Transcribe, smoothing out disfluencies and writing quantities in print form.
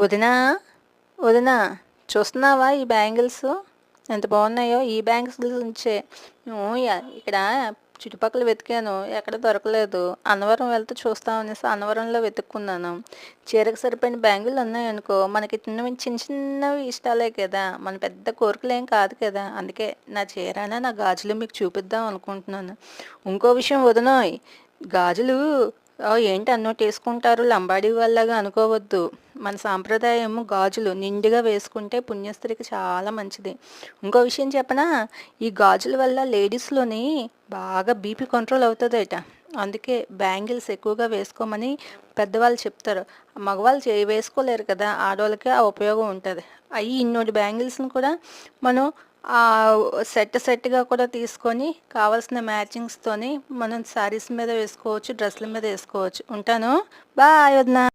వదినా వదినా చూస్తున్నావా ఈ బ్యాంగిల్స్ ఎంత బాగున్నాయో? ఈ బ్యాంగిల్స్ నుంచే మేము ఇక్కడ చుట్టుపక్కల వెతికాను, ఎక్కడ దొరకలేదు. అన్నవరం వెళ్తే చూస్తాం అనేసి అన్నవరంలో వెతుక్కున్నాను. చీరకు సరిపోయిన బ్యాంగిల్ ఉన్నాయనుకో, మనకి చిన్నవి చిన్న చిన్నవి ఇష్టాలే కదా, మన పెద్ద కోరికలు ఏం కాదు కదా. అందుకే నా చీరన నా గాజులు మీకు చూపిద్దాం అనుకుంటున్నాను. ఇంకో విషయం వదినోయ్, గాజులు ఏంటి అన్నోటి వేసుకుంటారు లంబాడీ వాళ్ళగా అనుకోవద్దు. మన సాంప్రదాయము గాజులు నిండుగా వేసుకుంటే పుణ్యస్త్రీకి చాలా మంచిది. ఇంకో విషయం చెప్పనా, ఈ గాజుల వల్ల లేడీస్లోని బాగా బీపీ కంట్రోల్ అవుతుందట. అందుకే బ్యాంగిల్స్ ఎక్కువగా వేసుకోమని పెద్దవాళ్ళు చెప్తారు. మగవాళ్ళు వేసుకోలేరు కదా, ఆడవాళ్ళకే ఆ ఉపయోగం ఉంటుంది. అవి ఇన్నోటి బ్యాంగిల్స్ని కూడా మనం సెట్గా కూడా తీసుకొని కావాల్సిన మ్యాచింగ్స్తోని మనం శారీస్ మీద వేసుకోవచ్చు, డ్రెస్సుల మీద వేసుకోవచ్చు. ఉంటాను. బాయ్ వదినా.